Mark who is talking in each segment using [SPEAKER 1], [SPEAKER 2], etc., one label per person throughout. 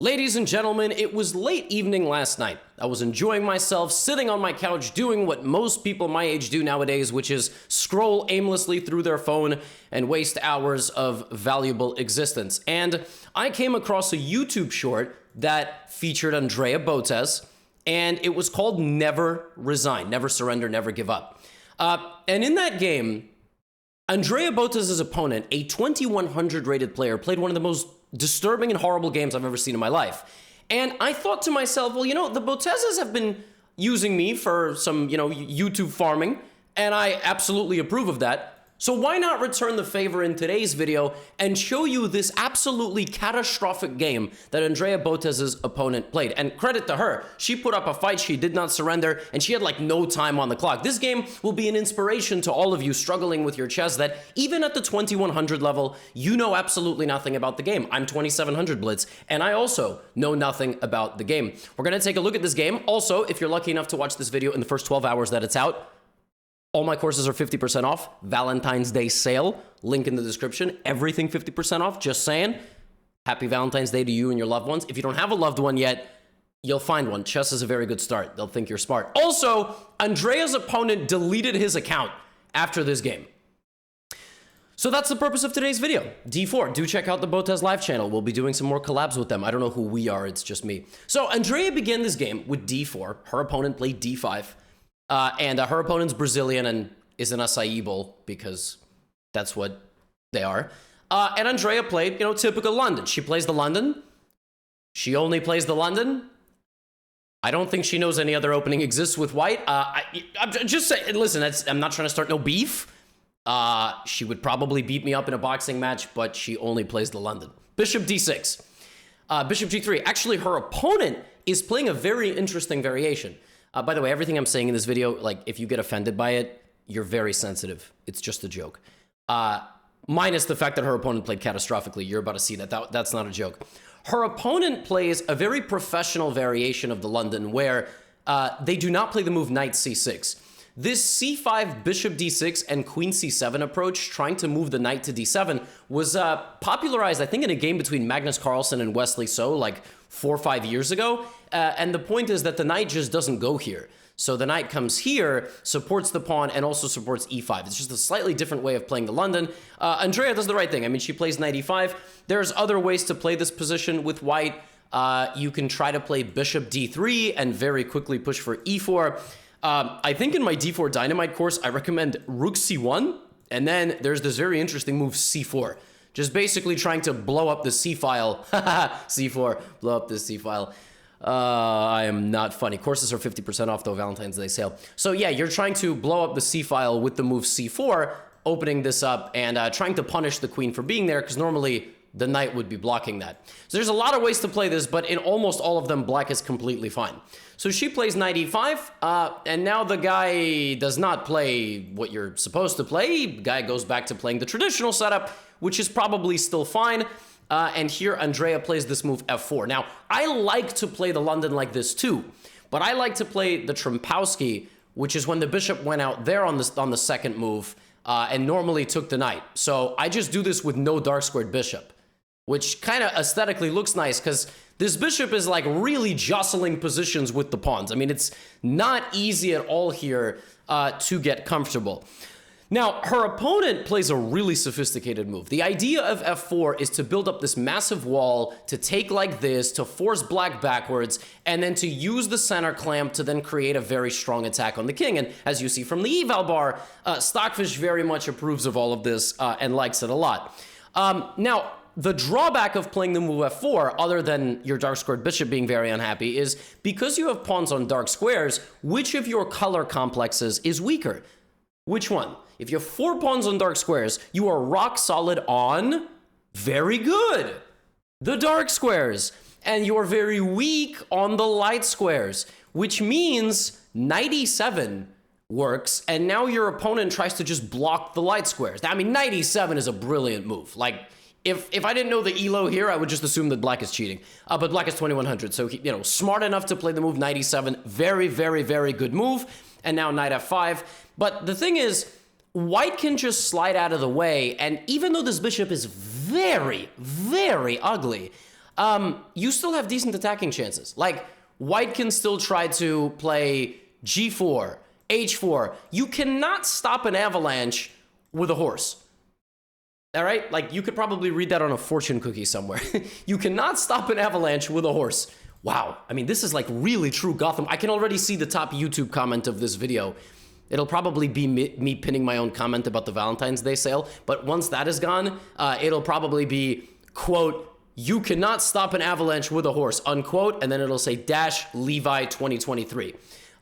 [SPEAKER 1] Ladies and gentlemen, it was late evening last night. I was enjoying myself, sitting on my couch, doing what most people my age do nowadays, which is scroll aimlessly through their phone and waste hours of valuable existence. And I came across a YouTube short that featured Andrea Botez, and it was called Never Resign, Never Surrender, Never Give Up. And in that game, Andrea Botez's opponent, a 2100 rated player, played one of the most disturbing and horrible games I've ever seen in my life. And I thought to myself, well, the Botezes have been using me for some, YouTube farming, and I absolutely approve of that. So why not return the favor in today's video and show you this absolutely catastrophic game that Andrea Botez's opponent played. And credit to her, she put up a fight, she did not surrender, and she had like no time on the clock. This game will be an inspiration to all of you struggling with your chess that even at the 2100 level, you know absolutely nothing about the game. I'm 2700 Blitz, and I also know nothing about the game. We're gonna take a look at this game. Also, if you're lucky enough to watch this video in the first 12 hours that it's out, all my courses are 50% off. Valentine's Day sale, link in the description. Everything 50% off, just saying. Happy Valentine's Day to you and your loved ones. If you don't have a loved one yet, you'll find one. Chess is a very good start. They'll think you're smart. Also, Andrea's opponent deleted his account after this game. So that's the purpose of today's video. D4, do check out the Botez live channel. We'll be doing some more collabs with them. I don't know who we are, it's just me. So Andrea began this game with D4. Her opponent played D5. And her opponent's Brazilian and is an acai bowl because that's what they are. And Andrea played, typical London. She plays the London. She only plays the London. I don't think she knows any other opening exists with white. I'm just saying, listen, I'm not trying to start no beef. She would probably beat me up in a boxing match, but she only plays the London. Bishop D6. Bishop G3. Actually, her opponent is playing a very interesting variation. By the way, everything I'm saying in this video, like, if you get offended by it, you're very sensitive. It's just a joke. Minus the fact that her opponent played catastrophically. You're about to see that. That's not a joke. Her opponent plays a very professional variation of the London where they do not play the move Knight C6. This C5, Bishop D6, and Queen C7 approach, trying to move the Knight to D7, was popularized, I think, in a game between Magnus Carlsen and Wesley So, like 4 or 5 years ago. And the point is that the Knight just doesn't go here. So the Knight comes here, supports the pawn, and also supports E5. It's just a slightly different way of playing the London. Andrea does the right thing. I mean, she plays Knight E5. There's other ways to play this position with white. You can try to play Bishop D3 and very quickly push for E4. I think in my D4 Dynamite course, I recommend Rook C1, and then there's this very interesting move C4. Just basically trying to blow up the C file. C4, blow up this C file. I am not funny. Courses are 50% off though, Valentine's Day sale. So yeah, you're trying to blow up the C file with the move C4, opening this up and trying to punish the queen for being there, because normally the knight would be blocking that. So there's a lot of ways to play this, but in almost all of them, black is completely fine. So she plays Knight E5, and now the guy does not play what you're supposed to play. The guy goes back to playing the traditional setup, which is probably still fine. And here Andrea plays this move F4. Now, I like to play the London like this too, but I like to play the Trempowski, which is when the bishop went out there on the second move and normally took the knight. So I just do this with no dark squared bishop, which kind of aesthetically looks nice because this bishop is like really jostling positions with the pawns. I mean, it's not easy at all here to get comfortable. Now, her opponent plays a really sophisticated move. The idea of F4 is to build up this massive wall, to take like this, to force black backwards, and then to use the center clamp to then create a very strong attack on the king. And as you see from the eval bar, Stockfish very much approves of all of this and likes it a lot. Now, the drawback of playing the move F4, other than your dark squared bishop being very unhappy, is because you have pawns on dark squares, which of your color complexes is weaker? Which one? If you have 4 pawns on dark squares, you are rock solid on, very good, the dark squares. And you're very weak on the light squares, which means Knight E7 works, and now your opponent tries to just block the light squares. Now, I mean, Knight E7 is a brilliant move. Like, if I didn't know the elo here, I would just assume that black is cheating. But black is 2100, so, smart enough to play the move Knight E7. Very, very, very good move. And now Knight F5. But the thing is, white can just slide out of the way, and even though this bishop is very, very ugly, you still have decent attacking chances. Like, white can still try to play g4, h4. You cannot stop an avalanche with a horse. All right? Like, you could probably read that on a fortune cookie somewhere. You cannot stop an avalanche with a horse. Wow. I mean, this is like really true Gotham. I can already see the top YouTube comment of this video. It'll probably be me pinning my own comment about the Valentine's Day sale. But once that is gone, it'll probably be, quote, "You cannot stop an avalanche with a horse," unquote. And then it'll say dash Levi 2023.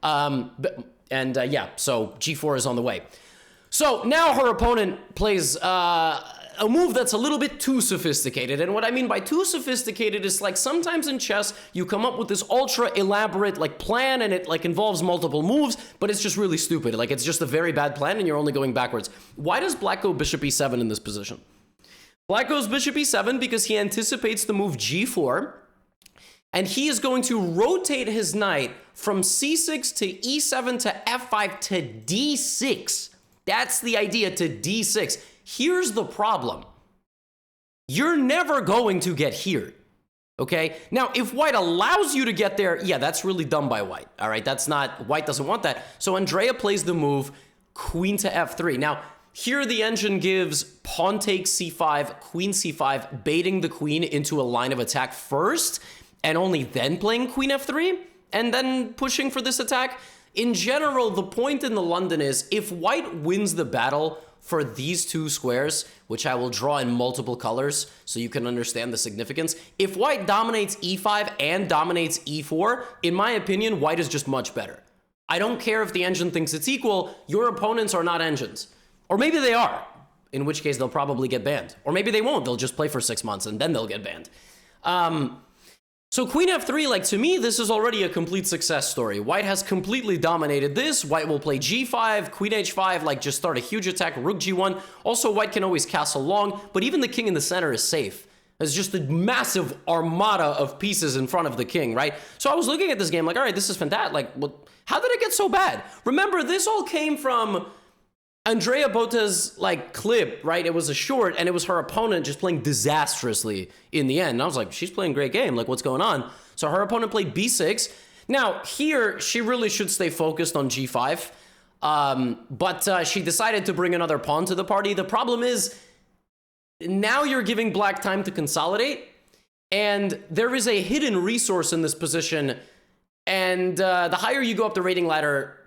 [SPEAKER 1] Yeah, so G4 is on the way. So now her opponent plays a move that's a little bit too sophisticated. And what I mean by too sophisticated is like sometimes in chess, you come up with this ultra elaborate like plan and it like involves multiple moves, but it's just really stupid. Like it's just a very bad plan and you're only going backwards. Why does black go bishop e7 in this position? Black goes bishop e7 because he anticipates the move g4, and he is going to rotate his knight from c6 to e7 to f5 to d6. That's the idea, to d6. Here's the problem. You're never going to get here, okay? Now, if white allows you to get there, yeah, that's really dumb by white, all right? That's not, white doesn't want that. So Andrea plays the move queen to f3. Now, here the engine gives pawn takes c5, queen c5, baiting the queen into a line of attack first, and only then playing queen f3, and then pushing for this attack. In general, the point in the London is if white wins the battle for these two squares, which I will draw in multiple colors so you can understand the significance, if white dominates e5 and dominates e4, in my opinion, white is just much better. I don't care if the engine thinks it's equal, your opponents are not engines. Or maybe they are, in which case they'll probably get banned. Or maybe they won't, they'll just play for 6 months and then they'll get banned. So queen f3, like to me, this is already a complete success story. White has completely dominated this. White will play g5, queen h5, like just start a huge attack, rook g1. Also, white can always castle long, but even the king in the center is safe. There's just a massive armada of pieces in front of the king, right? So I was looking at this game like, all right, this is fantastic. Like, how did it get so bad? Remember, this all came from Andrea Botez like clip, right? It was a short and it was her opponent just playing disastrously in the end. And I was like, she's playing a great game. Like, what's going on? So her opponent played b6. Now here, she really should stay focused on g5. But she decided to bring another pawn to the party. The problem is now you're giving black time to consolidate, and there is a hidden resource in this position. And the higher you go up the rating ladder,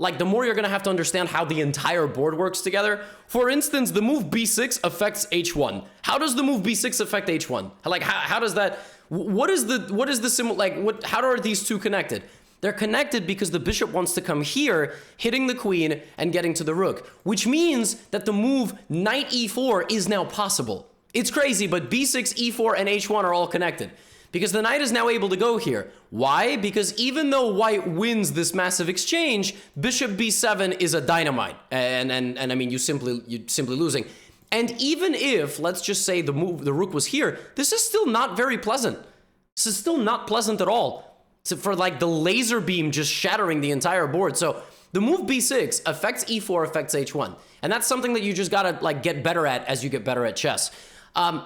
[SPEAKER 1] like the more you're gonna have to understand how the entire board works together. For instance, the move b6 affects h1. How does the move b6 affect h1? Like, how does that, what is the symbol, like, how are these two connected? They're connected because the bishop wants to come here, hitting the queen and getting to the rook, which means that the move knight e4 is now possible. It's crazy, but b6, e4, and h1 are all connected. Because the knight is now able to go here. Why? Because even though white wins this massive exchange, bishop b7 is a dynamite. And I mean, you're simply losing. And even if, let's just say the rook was here, this is still not very pleasant. This is still not pleasant at all. For like the laser beam just shattering the entire board. So the move b6 affects e4, affects h1. And that's something that you just gotta like get better at as you get better at chess.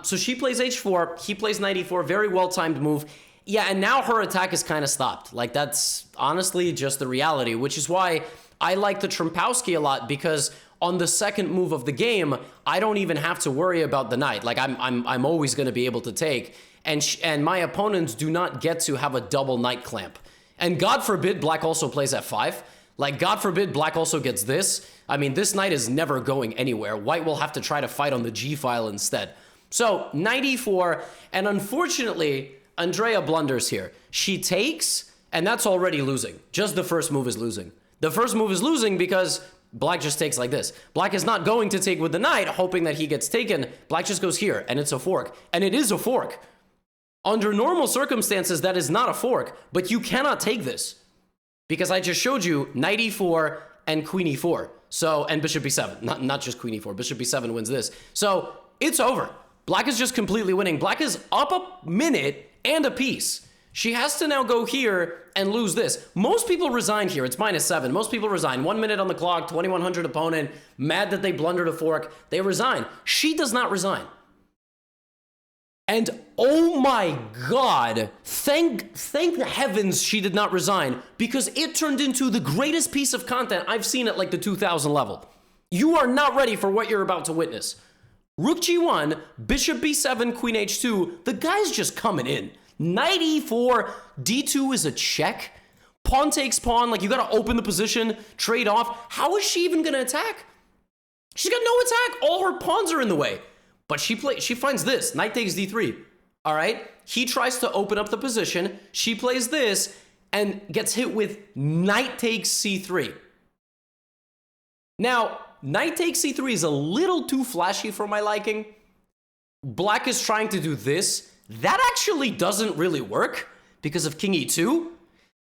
[SPEAKER 1] So she plays h4, he plays knight e4, very well-timed move. Yeah, and now her attack is kind of stopped. Like, that's honestly just the reality, which is why I like the Trompowsky a lot, because on the second move of the game, I don't even have to worry about the knight. Like, I'm always going to be able to take, and my opponents do not get to have a double knight clamp. And God forbid black also plays f5. Like, God forbid black also gets this. I mean, this knight is never going anywhere. White will have to try to fight on the g file instead. So, knight e4, and unfortunately, Andrea blunders here. She takes, and that's already losing. Just the first move is losing. The first move is losing because black just takes like this. Black is not going to take with the knight, hoping that he gets taken. Black just goes here, and it's a fork. And it is a fork. Under normal circumstances, that is not a fork, but you cannot take this. Because I just showed you knight e4 and queen e4. So, and bishop e7. Not just queen e4. Bishop e7 wins this. So, it's over. Black is just completely winning. Black is up a minute and a piece. She has to now go here and lose this. Most people resign here. It's -7. Most people resign. 1 minute on the clock, 2100 opponent, mad that they blundered a fork. They resign. She does not resign. And oh my God, thank the heavens she did not resign, because it turned into the greatest piece of content I've seen at like the 2000 level. You are not ready for what you're about to witness. Rook G1, Bishop B7, Queen H2, the guy's just coming in. Knight E4, D2 is a check. Pawn takes pawn, like you gotta open the position, trade off. How is she even gonna attack? She's got no attack, all her pawns are in the way. But she finds this, knight takes d3, all right? He tries to open up the position, she plays this, and gets hit with knight takes c3. Now, knight takes c3 is a little too flashy for my liking. Black is trying to do this. That actually doesn't really work because of king e2.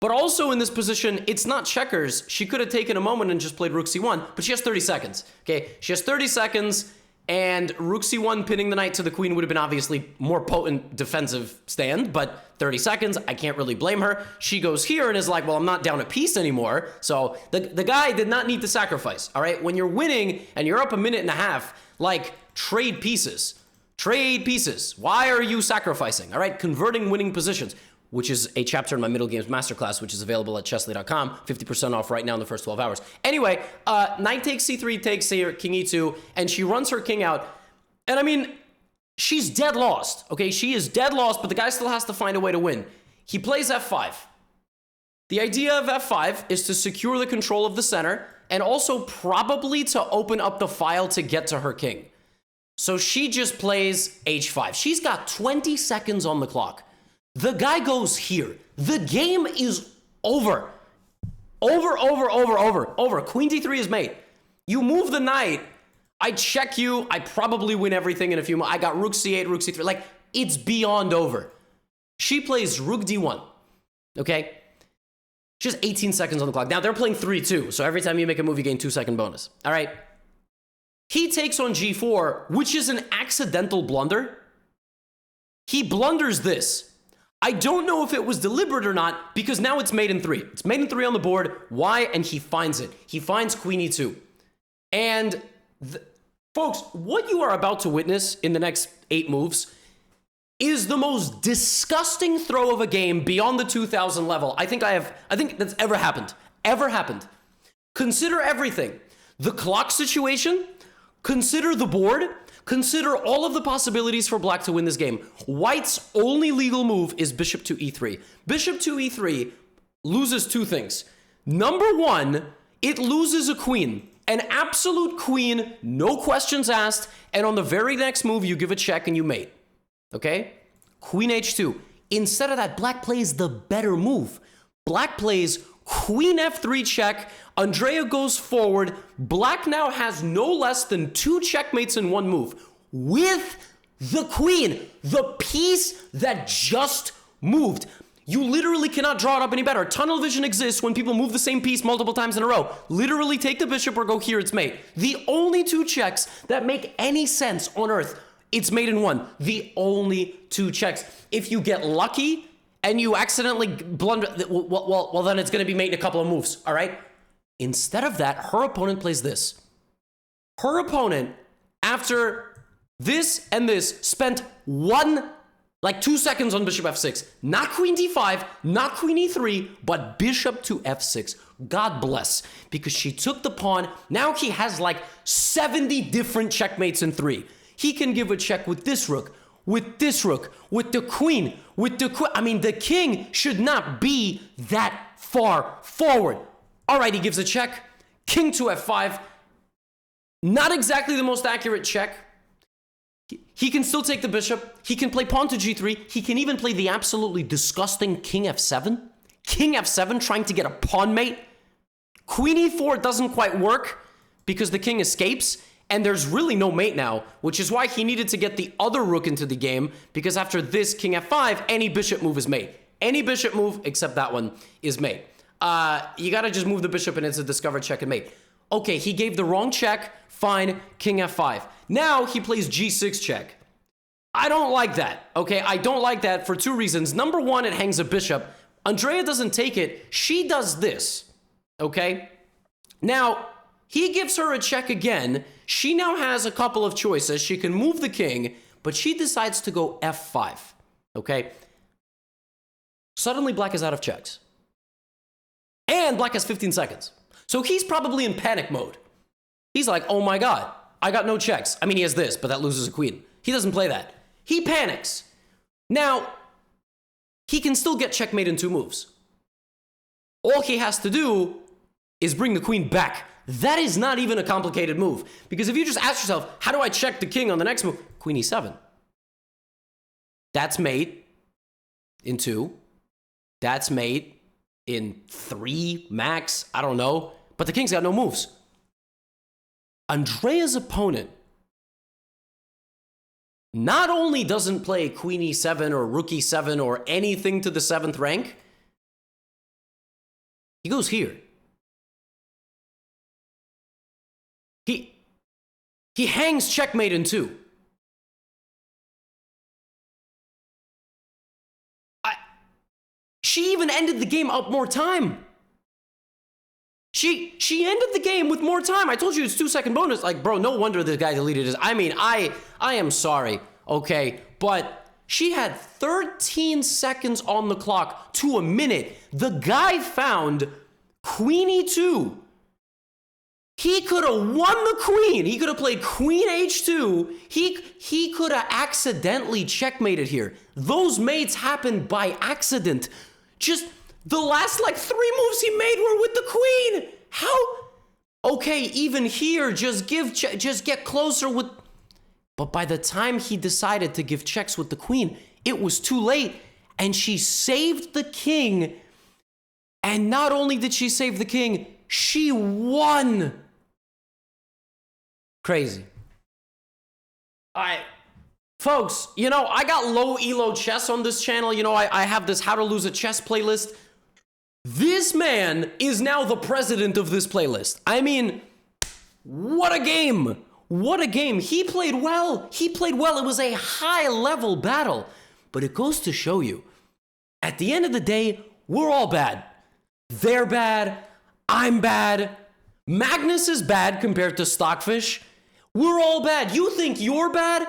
[SPEAKER 1] But also in this position, it's not checkers. She could have taken a moment and just played rook c1, but she has 30 seconds, okay? She has 30 seconds, and rook c1 pinning the knight to the queen would have been obviously more potent defensive stand, but 30 seconds, I can't really blame her. She goes here and is like, well, I'm not down a piece anymore. So the guy did not need to sacrifice, all right? When you're winning and you're up a minute and a half, like, trade pieces. Trade pieces. Why are you sacrificing, all right? Converting winning positions, which is a chapter in my Middle Games Masterclass, which is available at chessly.com, 50% off right now in the first 12 hours. Anyway, knight takes c3, takes here, king e2, and she runs her king out. And I mean, she's dead lost, okay? She is dead lost, but the guy still has to find a way to win. He plays f5. The idea of f5 is to secure the control of the center and also probably to open up the file to get to her king. So she just plays h5. She's got 20 seconds on the clock. The guy goes here. The game is over. Over. Queen d3 is mate. You move the knight. I check you. I probably win everything in a few months. I got rook c8, rook c3. Like, it's beyond over. She plays rook d1. Okay? She has 18 seconds on the clock. Now, they're playing 3-2. So every time you make a move, you gain 2-second bonus. All right? He takes on g4, which is an accidental blunder. He blunders this. I don't know if it was deliberate or not, because now it's mate in 3. It's mate in 3 on the board. Why? And he finds it. He finds queen e2. And, folks, what you are about to witness in the next 8 moves is the most disgusting throw of a game beyond the 2000 level I think that's ever happened. Ever happened. Consider everything. The clock situation. Consider the board. Consider all of the possibilities for black to win this game. White's only legal move is bishop to e3. Bishop to e3 loses 2 things. Number 1, it loses a queen. An absolute queen, no questions asked, and on the very next move, you give a check and you mate. Okay? Queen h2. Instead of that, black plays the better move. Black plays queen f3 check. Andrea goes forward. Black now has no less than 2 checkmates in 1 move with the queen, the piece that just moved. You literally cannot draw it up any better. Tunnel vision exists when people move the same piece multiple times in a row. Literally take the bishop or go here, it's mate. The only 2 checks that make any sense on earth, it's mate in 1. The only 2 checks. If you get lucky and you accidentally blunder, well, then it's going to be mate in a couple of moves, all right? Instead of that, her opponent plays this. Her opponent, after this and this, spent 2 seconds on bishop f6. Not queen d5, not queen e3, but bishop to f6. God bless. Because she took the pawn. Now he has like 70 different checkmates in 3. He can give a check with this rook, with this rook, with the queen, with the queen. I mean, the king should not be that far forward. All right, he gives a check. King to f5. Not exactly the most accurate check. He can still take the bishop. He can play pawn to g3. He can even play the absolutely disgusting king f7. King f7 trying to get a pawn mate. Queen e4 doesn't quite work because the king escapes. And there's really no mate now, which is why he needed to get the other rook into the game, because after this king f5, any bishop move is mate. Any bishop move, except that one, is mate. You gotta just move the bishop and it's a discovered check and mate. Okay, he gave the wrong check. Fine, king f5. Now he plays g6 check. I don't like that, okay? I don't like that for 2 reasons. Number 1, it hangs a bishop. Andrea doesn't take it. She does this, okay? Now, he gives her a check again. She now has a couple of choices. She can move the king, but she decides to go f5, okay? Suddenly, black is out of checks. And black has 15 seconds. So he's probably in panic mode. He's like, oh my god, I got no checks. I mean, he has this, but that loses a queen. He doesn't play that. He panics. Now, he can still get checkmate in 2 moves. All he has to do is bring the queen back. That is not even a complicated move. Because if you just ask yourself, how do I check the king on the next move? Queen e7. That's mate in 2. That's mate in 3 max. I don't know. But the king's got no moves. Andrea's opponent not only doesn't play queen e7 or rook e7 or anything to the 7th rank, he goes here. He hangs checkmate in 2. She even ended the game up more time. She ended the game with more time. I told you it's 2-second bonus. Like, bro, no wonder this guy deleted his. I mean, I am sorry, okay? But she had 13 seconds on the clock to a minute. The guy found queen e2. He could have won the queen. He could have played queen h2. He could have accidentally checkmated here. Those mates happened by accident. Just the last like 3 moves he made were with the queen. How? Okay, even here, just get closer with. But by the time he decided to give checks with the queen, it was too late, and she saved the king. And not only did she save the king, she won. Crazy. All right. Folks, you know, I got low elo chess on this channel. You know, I have this how to lose a chess playlist. This man is now the president of this playlist. I mean, what a game. What a game. He played well. He played well. It was a high-level battle. But it goes to show you, at the end of the day, we're all bad. They're bad. I'm bad. Magnus is bad compared to Stockfish. We're all bad. You think you're bad?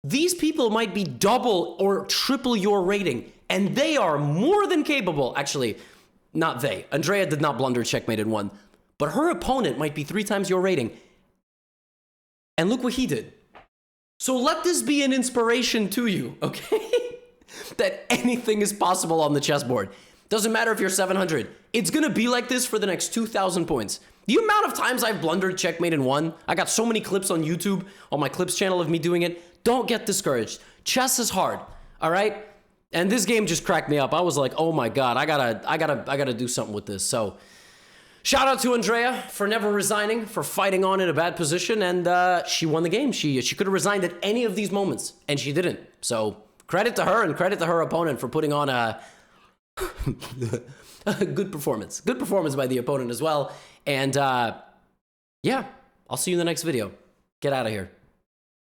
[SPEAKER 1] These people might be double or triple your rating, and they are more than capable. Actually, not they. Andrea did not blunder checkmate in 1, but her opponent might be 3 times your rating. And look what he did. So let this be an inspiration to you, okay? That anything is possible on the chessboard. Doesn't matter if you're 700. It's gonna be like this for the next 2,000 points. The amount of times I've blundered checkmate in 1, I got so many clips on YouTube, on my clips channel of me doing it. Don't get discouraged. Chess is hard, all right? And this game just cracked me up. I was like, oh my God, I gotta do something with this. So shout out to Andrea for never resigning, for fighting on in a bad position, and she won the game. She could have resigned at any of these moments, and she didn't. So credit to her and credit to her opponent for putting on a good performance. Good performance by the opponent as well. And yeah, I'll see you in the next video. Get out of here.